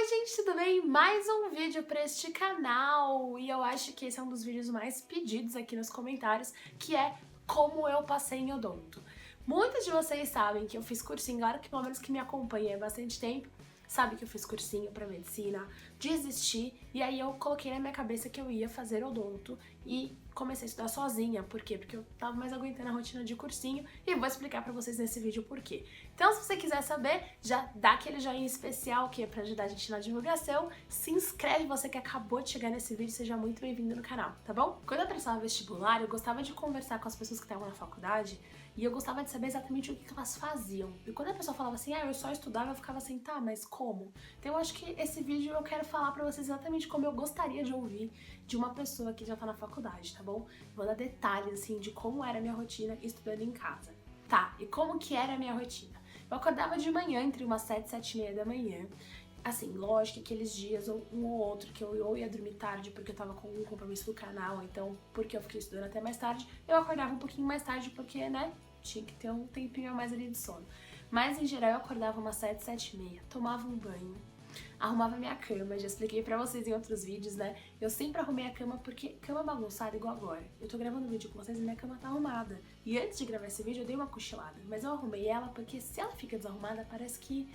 Oi gente, tudo bem? Mais um vídeo para este canal e eu acho que esse é um dos vídeos mais pedidos aqui nos comentários, que é como eu passei em odonto. Muitos de vocês sabem que eu fiz cursinho, claro que pelo menos que me acompanha há bastante tempo, sabe que eu fiz cursinho pra medicina, desisti e aí eu coloquei na minha cabeça que eu ia fazer odonto e comecei a estudar sozinha. Por quê? Porque eu tava mais aguentando a rotina de cursinho e vou explicar pra vocês nesse vídeo por quê. Então se você quiser saber, já dá aquele joinha especial que é pra ajudar a gente na divulgação, se inscreve, você que acabou de chegar nesse vídeo, seja muito bem-vindo no canal, tá bom? Quando eu prestava vestibular, eu gostava de conversar com as pessoas que estavam na faculdade e eu gostava de saber exatamente o que elas faziam. E quando a pessoa falava assim, eu só estudava, eu ficava assim, tá, mas como? Então eu acho que esse vídeo eu quero falar pra vocês exatamente como eu gostaria de ouvir de uma pessoa que já tá na faculdade, tá bom? Vou dar detalhes, assim, de como era a minha rotina estudando em casa. Tá, e como que era a minha rotina? Eu acordava de manhã, entre umas 7 e 7 e meia da manhã. Assim, lógico que aqueles dias, um ou outro, que eu ou ia dormir tarde porque eu tava com um compromisso do canal, então, porque eu fiquei estudando até mais tarde, eu acordava um pouquinho mais tarde porque, né, tinha que ter um tempinho a mais ali de sono. Mas, em geral, eu acordava umas 7, 7 e meia, tomava um banho, arrumava minha cama, já expliquei pra vocês em outros vídeos, né? Eu sempre arrumei a cama porque cama bagunçada igual agora. Eu tô gravando um vídeo com vocês e minha cama tá arrumada. E antes de gravar esse vídeo eu dei uma cochilada, mas eu arrumei ela porque se ela fica desarrumada parece que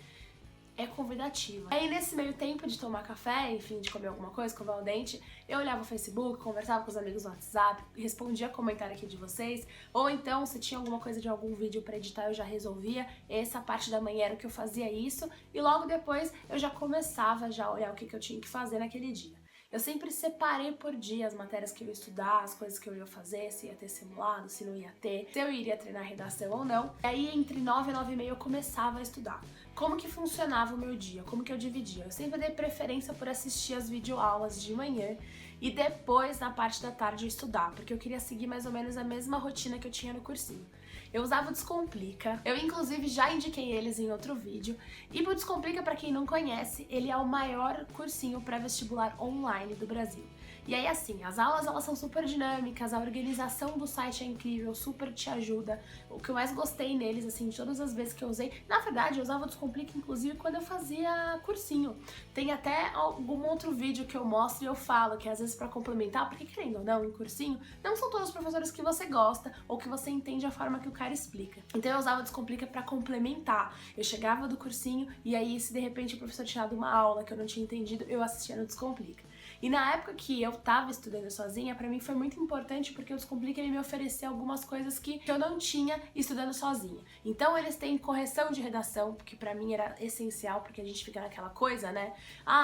é convidativa. Aí nesse meio tempo de tomar café, enfim, de comer alguma coisa, escovar o dente, eu olhava o Facebook, conversava com os amigos no WhatsApp, respondia comentário aqui de vocês, ou então se tinha alguma coisa de algum vídeo pra editar eu já resolvia, essa parte da manhã era que eu fazia isso, e logo depois eu já começava a olhar o que eu tinha que fazer naquele dia. Eu sempre separei por dia as matérias que eu ia estudar, as coisas que eu ia fazer, se ia ter simulado, se não ia ter, se eu iria treinar redação ou não. E aí entre 9 e 9 e meia eu começava a estudar. Como que funcionava o meu dia? Como que eu dividia? Eu sempre dei preferência por assistir as videoaulas de manhã e depois, na parte da tarde, estudar, porque eu queria seguir mais ou menos a mesma rotina que eu tinha no cursinho. Eu usava o Descomplica, eu inclusive já indiquei eles em outro vídeo, e o Descomplica, pra quem não conhece, ele é o maior cursinho pré-vestibular online do Brasil. E aí assim, as aulas elas são super dinâmicas, a organização do site é incrível, super te ajuda. O que eu mais gostei neles, assim, de todas as vezes que eu usei, na verdade eu usava o Descomplica inclusive quando eu fazia cursinho. Tem até algum outro vídeo que eu mostro e eu falo que às vezes pra complementar, porque querendo ou não, em cursinho, não são todos os professores que você gosta ou que você entende a forma que o cara explica. Então eu usava o Descomplica pra complementar. Eu chegava do cursinho e aí se de repente o professor tinha dado uma aula que eu não tinha entendido, eu assistia no Descomplica. E na época que eu tava estudando sozinha, pra mim foi muito importante porque o Descomplica ele me oferecia algumas coisas que eu não tinha estudando sozinha. Então eles têm correção de redação, que pra mim era essencial, porque a gente fica naquela coisa, né?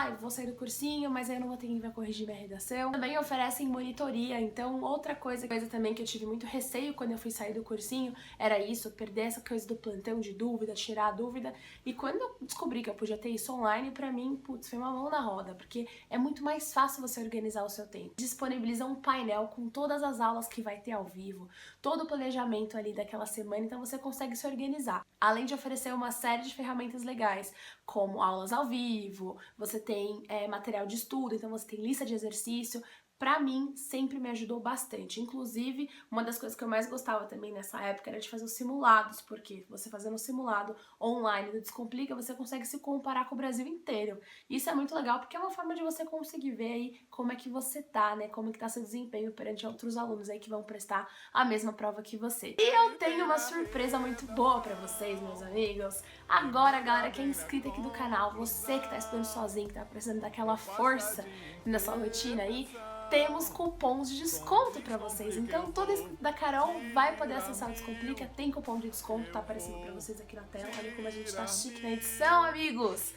Eu vou sair do cursinho, mas aí eu não vou ter quem vai corrigir minha redação. Também oferecem monitoria, então outra coisa também que eu tive muito receio quando eu fui sair do cursinho era isso, perder essa coisa do plantão de dúvida, tirar a dúvida. E quando eu descobri que eu podia ter isso online, pra mim, putz, foi uma mão na roda, porque é muito mais fácil você organizar o seu tempo. Disponibiliza um painel com todas as aulas que vai ter ao vivo, todo o planejamento ali daquela semana, então você consegue se organizar. Além de oferecer uma série de ferramentas legais, como aulas ao vivo, você tem material de estudo, então você tem lista de exercício. Pra mim, sempre me ajudou bastante. Inclusive, uma das coisas que eu mais gostava também nessa época era de fazer os simulados, porque você fazendo um simulado online do Descomplica, você consegue se comparar com o Brasil inteiro. Isso é muito legal, porque é uma forma de você conseguir ver aí como é que você tá, né? Como é que tá seu desempenho perante outros alunos aí que vão prestar a mesma prova que você. E eu tenho uma surpresa muito boa pra vocês, meus amigos. Agora, galera que é inscrita aqui do canal, você que tá estudando sozinho, que tá precisando daquela força na sua rotina aí, temos cupons de desconto pra vocês. Então todo inscrito da Carol vai poder acessar o Descomplica, tem cupom de desconto, tá aparecendo pra vocês aqui na tela. Olha como a gente tá chique na edição, amigos!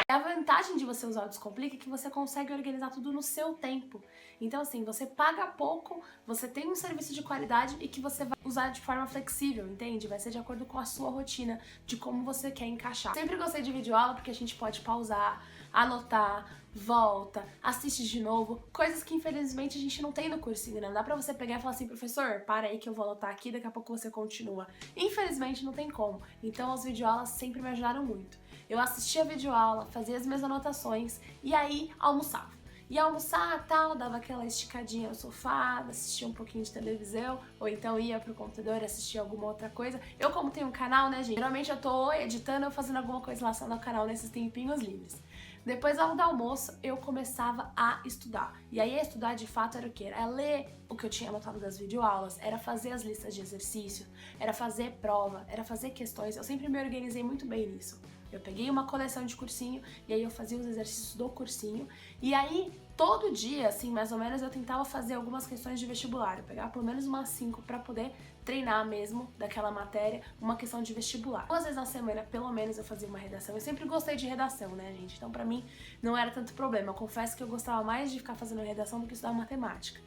A vantagem de você usar o Descomplica é que você consegue organizar tudo no seu tempo. Então assim, você paga pouco, você tem um serviço de qualidade e que você vai usar de forma flexível, entende? Vai ser de acordo com a sua rotina, de como você quer encaixar. Sempre gostei de videoaula porque a gente pode pausar, anotar, volta, assiste de novo, coisas que infelizmente a gente não tem no cursinho, né? Não dá pra você pegar e falar assim, professor, para aí que eu vou anotar aqui, daqui a pouco você continua. Infelizmente não tem como. Então as videoaulas sempre me ajudaram muito. Eu assistia a videoaula, fazia as minhas anotações e aí almoçava. Ia almoçar, tal, dava aquela esticadinha no sofá, assistia um pouquinho de televisão, ou então ia pro computador assistir alguma outra coisa. Eu, como tenho um canal, né, gente, geralmente eu tô editando ou fazendo alguma coisa relacionada ao canal nesses tempinhos livres. Depois, ao do almoço, eu começava a estudar. E aí, estudar de fato era o quê? Era ler o que eu tinha anotado das videoaulas, era fazer as listas de exercício, era fazer prova, era fazer questões. Eu sempre me organizei muito bem nisso. Eu peguei uma coleção de cursinho e aí eu fazia os exercícios do cursinho. E aí, todo dia, assim, mais ou menos, eu tentava fazer algumas questões de vestibular. Eu pegava pelo menos umas 5 pra poder treinar mesmo daquela matéria, uma questão de vestibular. 2 vezes na semana, pelo menos, eu fazia uma redação. Eu sempre gostei de redação, né, gente? Então, pra mim, não era tanto problema. Eu confesso que eu gostava mais de ficar fazendo redação do que estudar matemática.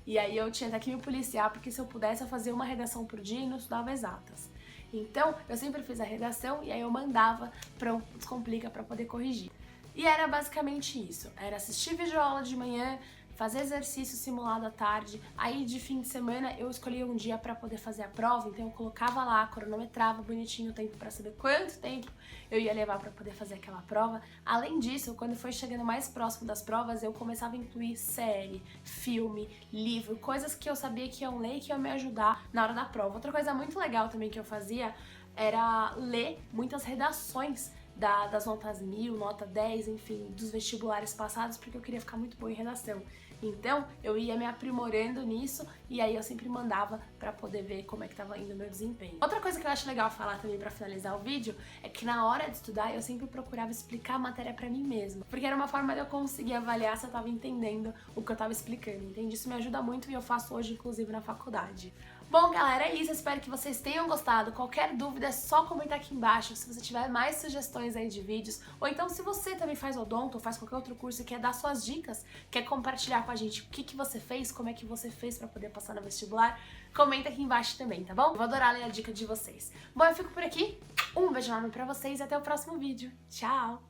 E aí eu tinha até que me policiar, porque se eu pudesse, eu fazia uma redação por dia e não estudava exatas. Então, eu sempre fiz a redação e aí eu mandava para o Descomplica para poder corrigir. E era basicamente isso. Era assistir videoaula de manhã, fazer exercício simulado à tarde, aí de fim de semana eu escolhia um dia para poder fazer a prova, então eu colocava lá, cronometrava bonitinho o tempo para saber quanto tempo eu ia levar para poder fazer aquela prova. Além disso, quando foi chegando mais próximo das provas, eu começava a incluir série, filme, livro, coisas que eu sabia que iam ler e que iam me ajudar na hora da prova. Outra coisa muito legal também que eu fazia era ler muitas redações das notas 1000, nota 10, enfim, dos vestibulares passados, porque eu queria ficar muito boa em redação. Então, eu ia me aprimorando nisso e aí eu sempre mandava pra poder ver como é que tava indo o meu desempenho. Outra coisa que eu acho legal falar também pra finalizar o vídeo é que na hora de estudar eu sempre procurava explicar a matéria pra mim mesma, porque era uma forma de eu conseguir avaliar se eu tava entendendo o que eu tava explicando, entende? Isso me ajuda muito e eu faço hoje, inclusive, na faculdade. Bom, galera, é isso. Eu espero que vocês tenham gostado. Qualquer dúvida é só comentar aqui embaixo. Se você tiver mais sugestões aí de vídeos, ou então se você também faz odonto ou faz qualquer outro curso e quer dar suas dicas, quer compartilhar com a gente o que você fez, como é que você fez pra poder passar no vestibular, comenta aqui embaixo também, tá bom? Eu vou adorar ler a dica de vocês. Bom, eu fico por aqui. Um beijo enorme pra vocês e até o próximo vídeo. Tchau!